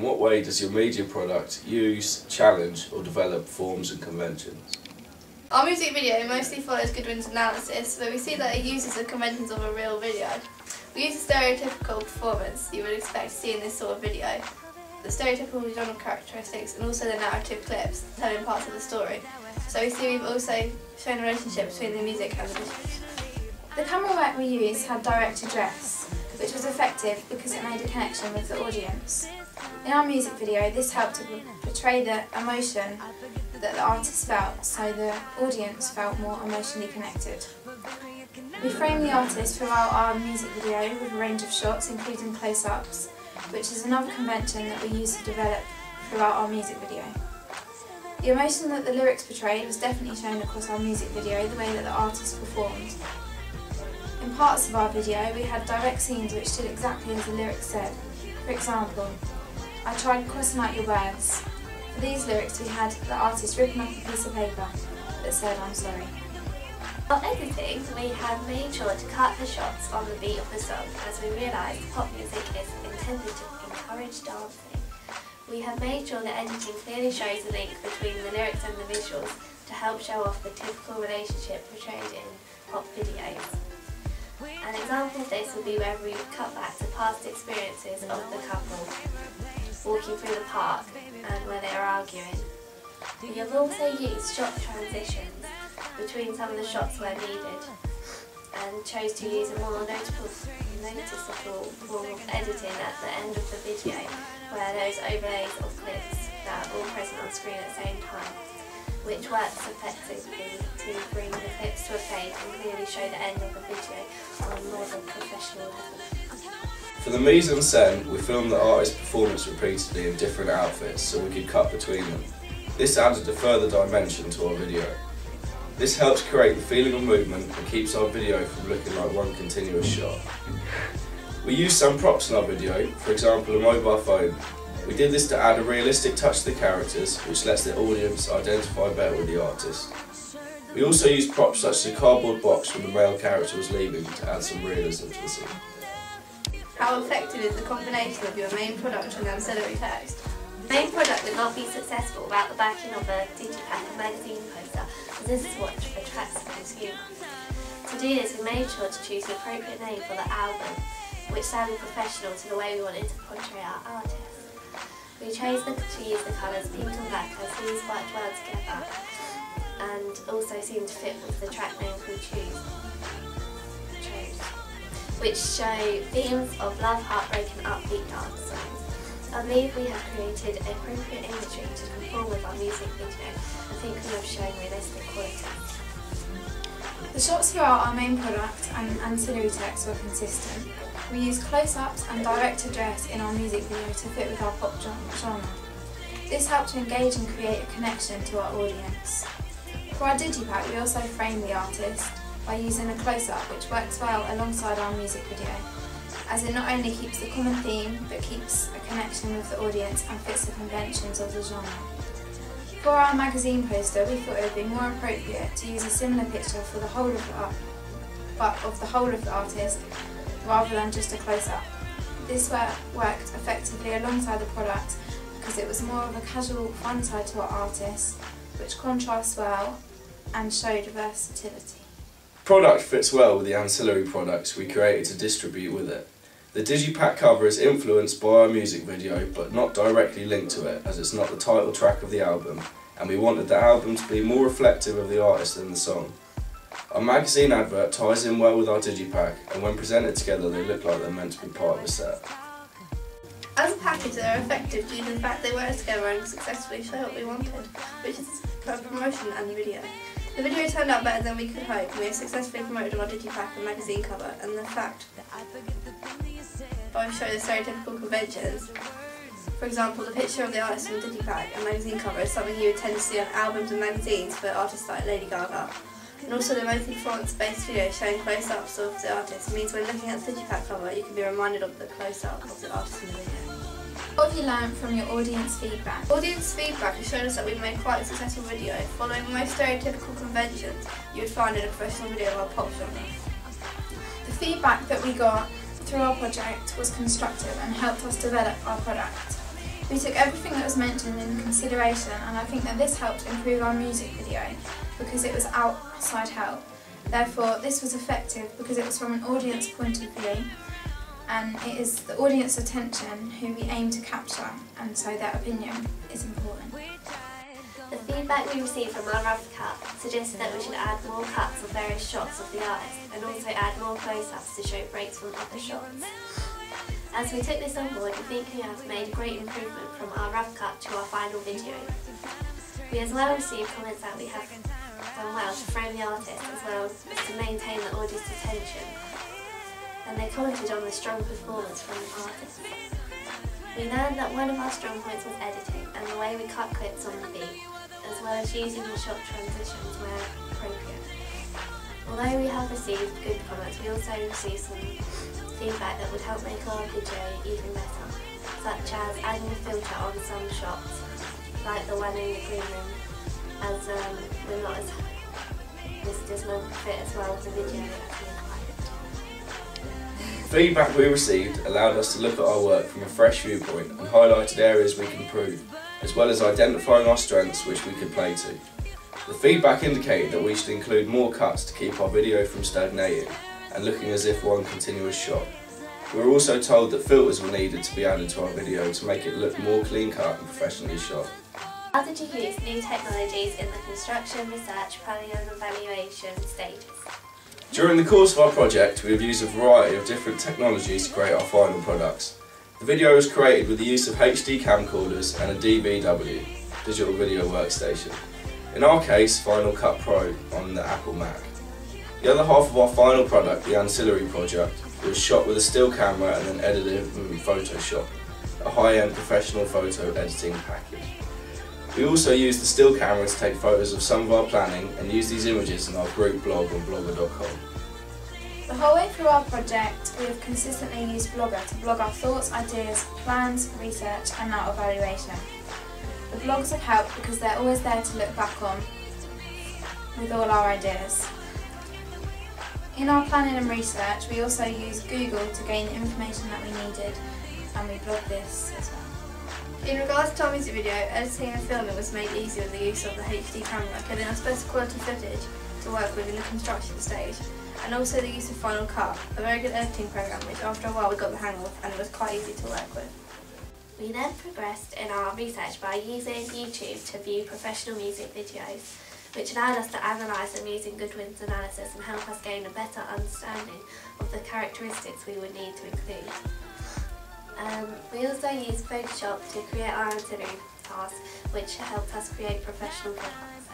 In what way does your media product use, challenge or develop forms and conventions? Our music video mostly follows Goodwin's analysis, where we see that it uses the conventions of a real video. We use the stereotypical performance you would expect to see in this sort of video, the stereotypical genre characteristics and also the narrative clips telling parts of the story. So we see we've also shown a relationship between the music and the visuals. The camera work we used had direct address, which was effective because it made a connection with the audience. In our music video, this helped to portray the emotion that the artist felt, so the audience felt more emotionally connected. We framed the artist throughout our music video with a range of shots, including close-ups, which is another convention that we use to develop throughout our music video. The emotion that the lyrics portrayed was definitely shown across our music video, the way that the artist performed. In parts of our video, we had direct scenes which did exactly as the lyrics said. For example, I tried crossing out your words. For these lyrics, we had the artist ripping up a piece of paper that said, I'm sorry. While editing, we have made sure to cut the shots on the beat of the song, as we realised pop music is intended to encourage dancing. We have made sure that editing clearly shows the link between the lyrics and the visuals to help show off the typical relationship portrayed in pop videos. An example of this would be where we cut back to past experiences of the couple walking through the park and where they are arguing. We have also used shot transitions between some of the shots where needed and chose to use a more noticeable form of editing at the end of the video, where those overlays of clips that are all present on screen at the same time, which works effectively to bring the clips to a fade and clearly show the end of the video on more of a professional level. For the mise-en-scène, we filmed the artist's performance repeatedly in different outfits so we could cut between them. This added a further dimension to our video. This helps create the feeling of movement and keeps our video from looking like one continuous shot. We used some props in our video, for example a mobile phone. We did this to add a realistic touch to the characters, which lets the audience identify better with the artist. We also used props such as a cardboard box when the male character was leaving to add some realism to the scene. How effective is the combination of your main product and ancillary text? The main product would not be successful without the backing of a digipack and magazine poster, as this is what attracts the consumer. To do this, we made sure to choose the appropriate name for the album, which sounded professional to the way we wanted to portray our artist. We chose to use the colours pink and black as these worked well together and also seemed to fit with the track names we chose, which show themes of love, heartbreak and upbeat dance songs. I believe we have created appropriate imagery to conform with our music video. I think we have shown realistic quality. The shots throughout our main product and ancillary text were consistent. We used close-ups and direct address in our music video to fit with our pop genre. This helped to engage and create a connection to our audience. For our digipack, we also framed the artist by using a close-up, which works well alongside our music video, as it not only keeps the common theme but keeps a connection with the audience and fits the conventions of the genre. For our magazine poster, we thought it would be more appropriate to use a similar picture for the whole of the artist rather than just a close-up. This worked effectively alongside the product because it was more of a casual fun side to our artist, which contrasts well and showed versatility. Product fits well with the ancillary products we created to distribute with it. The digipack cover is influenced by our music video but not directly linked to it, as it's not the title track of the album, and we wanted the album to be more reflective of the artist than the song. Our magazine advert ties in well with our digipack, and when presented together they look like they're meant to be part of a set. As a package, they are effective due to the fact they work together and successfully show what we wanted, which is for promotion and the video. The video turned out better than we could hope, and we have successfully promoted on our digipack and magazine cover, and the fact both show the stereotypical conventions. For example, the picture of the artist on the digipack and magazine cover is something you would tend to see on albums and magazines for artists like Lady Gaga. And also the mostly performance-based video showing close-ups of the artist means when looking at the digipack cover you can be reminded of the close-up of the artist in the video. What have you learned from your audience feedback? Audience feedback has shown us that we've made quite a successful video, following most stereotypical conventions you would find in a professional video of our pop genre. The feedback that we got through our project was constructive and helped us develop our product. We took everything that was mentioned into consideration, and I think that this helped improve our music video because it was outside help. Therefore, this was effective because it was from an audience point of view, and it is the audience attention who we aim to capture, and so their opinion is important. The feedback we received from our rough cut suggested that we should add more cuts of various shots of the artist and also add more close-ups to show breaks from other shots. As we took this on board, we think we have made a great improvement from our rough cut to our final video. We as well received comments that we have done well to frame the artist as well as to maintain the audience attention, and they commented on the strong performance from the artist. We learned that one of our strong points was editing and the way we cut clips on the beat, as well as using the shot transitions where appropriate. Although we have received good comments, we also received some feedback that would help make our video even better, such as adding a filter on some shots, like the one in the green room, as this does not fit as well with the video as we required. Feedback we received allowed us to look at our work from a fresh viewpoint and highlighted areas we can improve, as well as identifying our strengths which we could play to. The feedback indicated that we should include more cuts to keep our video from stagnating and looking as if one continuous shot. We were also told that filters were needed to be added to our video to make it look more clean cut and professionally shot. How did you use new technologies in the construction, research, planning and evaluation stages? During the course of our project, we have used a variety of different technologies to create our final products. The video was created with the use of HD camcorders and a DVW, Digital Video Workstation. In our case, Final Cut Pro on the Apple Mac. The other half of our final product, the ancillary project, was shot with a still camera and then edited in Photoshop, a high-end professional photo editing package. We also used the still camera to take photos of some of our planning and use these images in our group blog on blogger.com. The whole way through our project, we have consistently used Blogger to blog our thoughts, ideas, plans, research and our evaluation. The blogs have helped because they're always there to look back on with all our ideas. In our planning and research, we also used Google to gain the information that we needed, and we blogged this as well. In regards to our music video, editing and filming was made easier with the use of the HD camera, giving us better quality footage to work with in the construction stage, and also the use of Final Cut, a very good editing program which after a while we got the hang of and it was quite easy to work with. We then progressed in our research by using YouTube to view professional music videos, which allowed us to analyse them using Goodwin's analysis and help us gain a better understanding of the characteristics we would need to include. We also used Photoshop to create our ancillary tasks, which helped us create professional products.